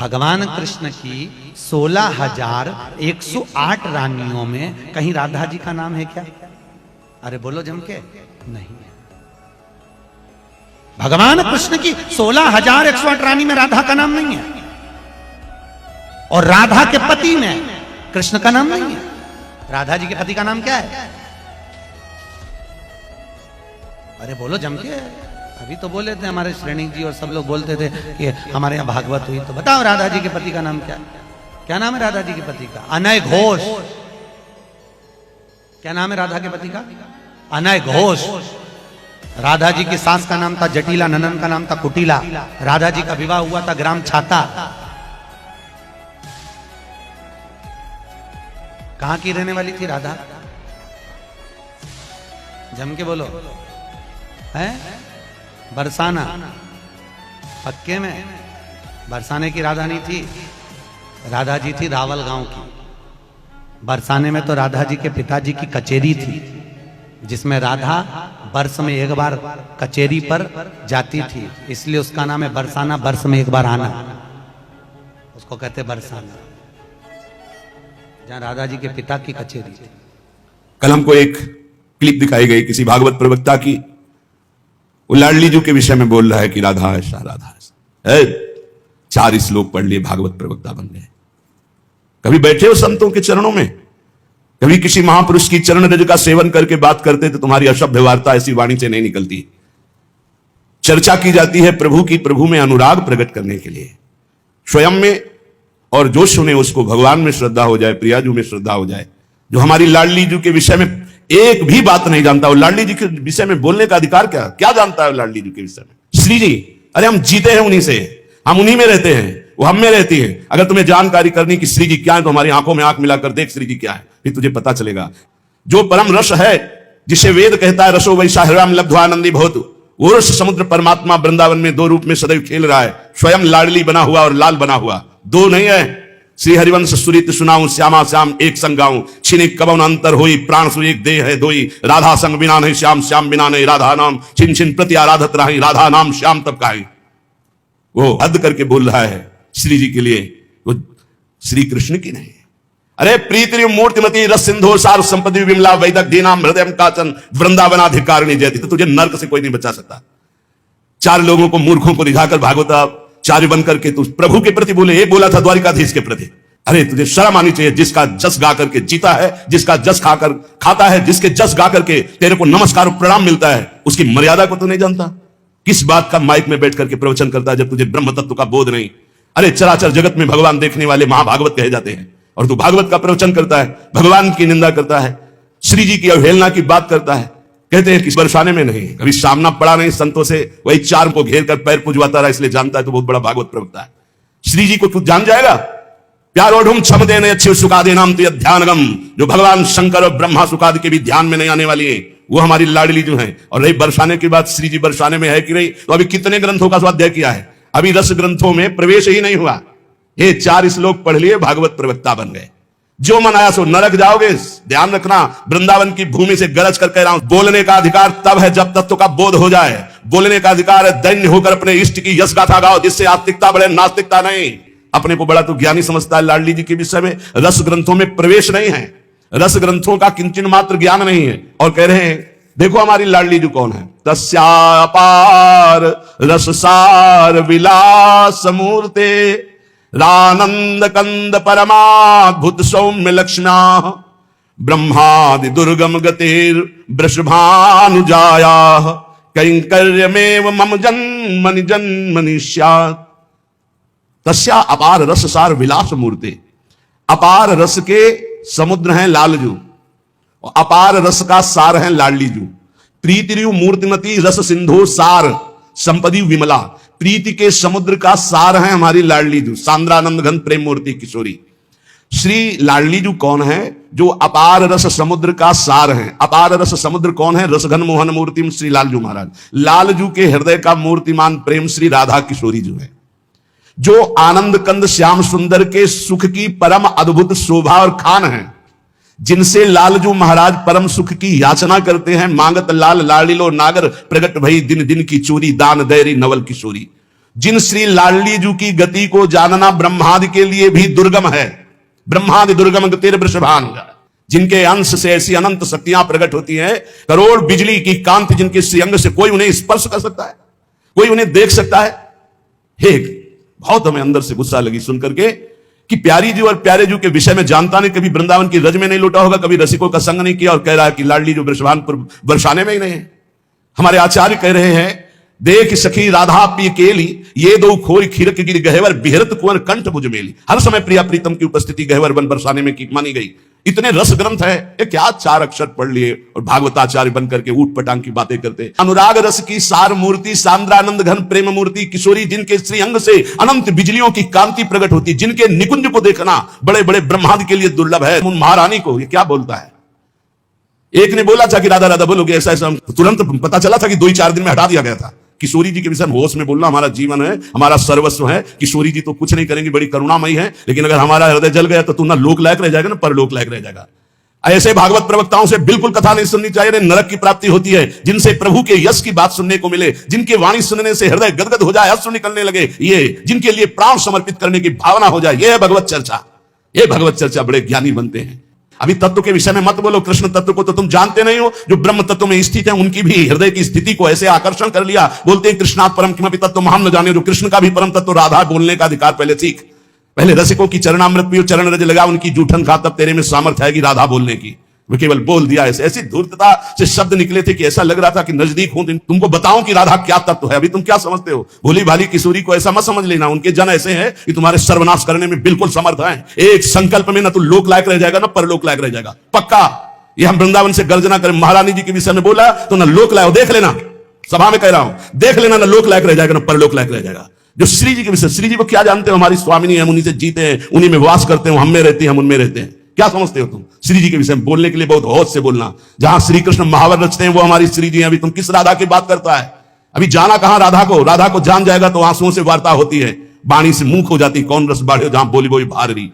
भगवान कृष्ण की 16,108 रानियों में कहीं राधा जी का नाम है क्या? अरे बोलो जम के, नहीं है। भगवान कृष्ण की 16,108 रानी में राधा का नाम नहीं है, और राधा के पति में कृष्ण का नाम नहीं है। राधा जी के पति का नाम क्या है? अरे बोलो जम के। अभी तो बोले थे हमारे श्रेणी जी और सब लोग बोलते थे कि हमारे यहाँ भागवत हुई, तो बताओ राधा जी के पति का नाम क्या? क्या नाम है राधा जी के पति का? अनय घोष। क्या नाम है राधा के पति का? अनय घोष। राधा जी की सास का नाम था जटिला, ननन का नाम था कुटिला। राधा जी का विवाह हुआ था ग्राम छाता। कहां की रहने वाली थी राधा? जम के बोलो। है बरसाना। पक्के में बरसाने की राधा नहीं थी, राधा जी थी रावल गांव की। बरसाने में तो राधा जी के पिताजी की कचेरी थी, जिसमें राधा वर्ष में एक बार कचेरी पर जाती थी, इसलिए उसका नाम है बरसाना। वर्ष में एक बार आना, उसको कहते बरसाना, जहां राधा जी के पिता की कचेरी थी। कल हमको एक क्लिप दिखाई गई किसी भागवत प्रवक्ता की, वो लाडली जी के विषय में बोल रहा है कि राधा ऐसा राधा ऐसा। 4 श्लोक पढ़ लिए, भागवत प्रवक्ता बन गए। कभी बैठे हो संतों के चरणों में? कभी किसी महापुरुष की चरण रज का सेवन करके बात करते तो तुम्हारी अशुद्ध वार्ता ऐसी वाणी से नहीं निकलती। चर्चा की जाती है प्रभु की, प्रभु में अनुराग प्रकट करने के लिए स्वयं में, और जो सुने उसको भगवान में श्रद्धा हो जाए, प्रियाजू में श्रद्धा हो जाए। जो हमारी लाडली जी के विषय में एक भी बात नहीं जानता, वो लाडली जी के विषय में बोलने का अधिकार क्या क्या जानता है लाडली जी के विषय में? श्री जी, अरे हम जीते हैं उन्हीं से, हम उन्हीं में रहते हैं, वो हम में रहती है। अगर तुम्हें जानकारी करनी कि श्री जी क्या है तो हमारी आंखों में आंख मिलाकर देख श्री जी क्या है, फिर तुझे पता चलेगा। जो परम रस है, जिसे वेद कहता है रसो वैसा हृदय लब्ध्वानंदी भवतु, वो रस समुद्र परमात्मा वृंदावन में 2 रूप में सदैव खेल रहा है, स्वयं लाडली बना हुआ और लाल बना हुआ। 2 नहीं है। श्री हरिवंश सुरित सुनाऊं, श्यामा श्याम एक संग गाऊं, छिनिक कबन अंतर होई, प्राण सु एक देह है दोई। राधा संग बिना नहीं श्याम, श्याम बिना नहीं राधा नाम, छिन छिन प्रति आराधत रही, राधा नाम श्याम तब काहे। वो हद करके बोल रहा है श्री जी के लिए, वो श्री कृष्ण की नहीं। अरे प्रीति मूर्तिमती रस सिंधु सार संपत्ति विमला वैदक दीनाम हृदय काचन वृंदावनाधिकारिणी जयती। तो तुझे नर्क से कोई नहीं बचा सकता। 4 लोगों को, मूर्खों को रिझाकर भागवताचार्य बनकर के तू प्रभु के प्रति बोले, एक बोला था द्वारिकाधीश के प्रति। अरे तुझे शर्म आनी चाहिए। जिसका जस गा करके जीता है, जिसका जस खाकर खाता है, जिसके जस गा करके तेरे को नमस्कार और प्रणाम मिलता है, उसकी मर्यादा को तू नहीं जानता। किस बात का माइक में बैठ करके प्रवचन करता है जब तुझे ब्रह्म तत्व का बोध नहीं? अरे चराचर जगत में भगवान देखने वाले महाभागवत कहे जाते हैं, और तू भागवत का प्रवचन करता है, भगवान की निंदा करता है, श्री जी की अवहेलना की बात करता है। कहते हैं कि बरसाने में नहीं, कभी सामना पड़ा नहीं संतों से, वही 4 को घेर कर पैर पुजवाता रहा, इसलिए जानता है तो बहुत बड़ा भागवत प्रवक्ता है। श्री जी को तू जान जाएगा। प्यारो ढूंढ क्षम देने अच्छे सुखादे नाम तो ध्यानगम, जो भगवान शंकर और ब्रह्मा सुखादि के भी ध्यान में नहीं आने वाली है, वो हमारी लाडली जो है। और रही बरसाने की बात, श्री जी बरसाने में है कि नहीं, तो अभी कितने ग्रंथों का स्वाध्याय किया है? अभी रस ग्रंथों में प्रवेश ही नहीं हुआ। ये 4 श्लोक पढ़ लिए, भागवत प्रवक्ता बन गए। जो मन आया सो नरक जाओगे। ध्यान रखना, वृंदावन की भूमि से गरज कर कह रहा हूं, बोलने का अधिकार तब है जब तत्व का बोध हो जाए। बोलने का अधिकार है दैन्य होकर अपने इष्ट की यश गाथा गाओ, जिससे आस्तिकता बढ़े, नास्तिकता नहीं। अपने को बड़ा तो ज्ञानी समझता है लाडली जी के विषय में। रस ग्रंथों में प्रवेश नहीं है, रस ग्रंथों का किंचन मात्र ज्ञान नहीं है। और कह रहे हैं देखो हमारी लाडली जी कौन है? तस्यापार रससार विलास मूर्ते, रानंद कंद परमाद्भुत सौम्य लक्ष्म्या, ब्रह्मादि दुर्गम गतिर वृषभानुजाया, कैंकर्यमेव मम जन्मनि जन्मनि स्यात्। तस्या अपार रस सार विलास मूर्ते। अपार रस के समुद्र हैं लालजू, और अपार रस का सार है लाडली जू। प्रीति मूर्तिमती रस सिंधु सार संपदी विमला। प्रीति के समुद्र का सार है हमारी लाडली जू, सांद्रानंद घन प्रेम मूर्ति किशोरी। श्री लाडली जू कौन है? जो अपार रस समुद्र का सार है। अपार रस समुद्र कौन है? रसघन मोहन मूर्ति श्री लालजू महाराज। लालजू के हृदय का मूर्तिमान प्रेम श्री राधा किशोरी जू है। जो आनंद कंद श्याम सुंदर के सुख की परम अद्भुत शोभा और खान है, जिनसे लालजू महाराज परम सुख की याचना करते हैं। मांगत लाल लाडिलो नागर, प्रगट भई दिन दिन की चोरी, दान दैरी नवल किशोरी। जिन श्री लाडली जी की गति को जानना ब्रह्मादि के लिए भी दुर्गम है। ब्रह्मादि दुर्गम गतिर वृषभांग, जिनके अंश से ऐसी अनंत शक्तियां प्रकट होती हैं, करोड़ बिजली की कांति जिनके श्रीअंग से कोई उन्हें स्पर्श कर सकता है, कोई उन्हें देख सकता है। हे, बहुत हमें अंदर से गुस्सा लगी सुनकर के कि प्यारी जी और प्यारे जी के विषय में जानता नहीं, कभी वृंदावन की रज में नहीं लौटा होगा, कभी रसिकों का संग नहीं किया, और कह रहा है कि लाडली जो वृषभानपुर बरसाने में ही नहीं है। हमारे आचार्य कह रहे हैं, देख सखी राधा पी केली, ये दो खोरी खीरक गिर गहवर बिहरत कुंवर कंठ बुझ मेली। हर समय प्रिया प्रीतम की उपस्थिति गहवर बन बरसाने में की मानी गई। इतने रस ग्रंथ है, ये क्या 4 अक्षर पढ़ लिए और भागवताचार्य बनकर के ऊट पटांग की बातें करते। अनुराग रस की सार मूर्ति, सांद्रानंद घन प्रेम मूर्ति, किशोरी जिनके श्रीअंग से अनंत बिजलियों की कांति प्रकट होती, जिनके निकुंज को देखना बड़े बड़े ब्रह्मादि के लिए दुर्लभ है। उन महारानी को ये क्या बोलता है। एक ने बोला था कि राधा राधा बोलोगे, ऐसा ऐसा तुरंत पता चला था कि 2-4 दिन में हटा दिया गया था। किशोरी जी के विषय में होश में बोलना हमारा जीवन है, हमारा सर्वस्व है। किशोरी जी तो कुछ नहीं करेंगी, बड़ी करुणामयी है, लेकिन अगर हमारा हृदय जल गया तो तू ना लोक लायक रह जाएगा ना परलोक लायक रह जाएगा। ऐसे भागवत प्रवक्ताओं से बिल्कुल कथा नहीं सुननी चाहिए, नरक की प्राप्ति होती है। जिनसे प्रभु के यश की बात सुनने को मिले, जिनके वाणी सुनने से हृदय गदगद हो जाए, अश्रु निकलने लगे, ये जिनके लिए प्राण समर्पित करने की भावना हो जाए, यह है भगवत चर्चा। ये भगवत चर्चा बड़े ज्ञानी बनते हैं। अभी तत्व के विषय में मत बोलो, कृष्ण तत्व को तो तुम जानते नहीं हो। जो ब्रह्म तत्व में स्थित है, उनकी भी हृदय की स्थिति को ऐसे आकर्षण कर लिया। बोलते हैं कृष्णात् परम किमपि तत्व हम न जाने। जो कृष्ण का भी परम तत्व राधा बोलने का अधिकार पहले सीख। पहले रसिकों की चरणामृत पियो, चरण रज लगा, उनकी जूठन खा, तब तेरे में सामर्थ्य आएगी राधा बोलने की। वो केवल बोल दिया, ऐसी धूर्तता से शब्द निकले थे कि ऐसा लग रहा था कि नजदीक हूं, तुमको बताऊं कि राधा क्या तत्व है। अभी तुम क्या समझते हो। भोली भाली किशोरी को ऐसा मत समझ लेना। उनके जन ऐसे हैं कि तुम्हारे सर्वनाश करने में बिल्कुल समर्थ हैं। एक संकल्प में ना तू लोक लायक रह जाएगा ना परलोक लायक रह जाएगा, पक्का। ये हम वृंदावन से गर्जना करें। महारानी जी के विषय में बोला तो ना लोक लायक, देख लेना, सभा में कह रहा हूं, देख लेना, ना लोक लायक रह जाएगा ना परलोक लायक रह जाएगा। जो श्री जी के विषय, श्री जी को क्या जानते हो, हमारी स्वामिनी है, हम उन्हीं से जीते हैं, उन्हीं में वास करते हैं, हम में रहते हैं, हम उनमें रहते हैं। क्या समझते हो तुम। श्री जी के विषय में बोलने के लिए बहुत होश से बोलना। जहां श्री कृष्ण महावर रचते हैं वो हमारी श्री जी हैं। अभी तुम किस राधा की बात करता है। अभी जाना कहां राधा को। राधा को जान जाएगा तो आंसुओं से वार्ता होती है, वाणी से मुंह हो जाती, कौन रस बाढ़े जहां बोली बोली भार रही।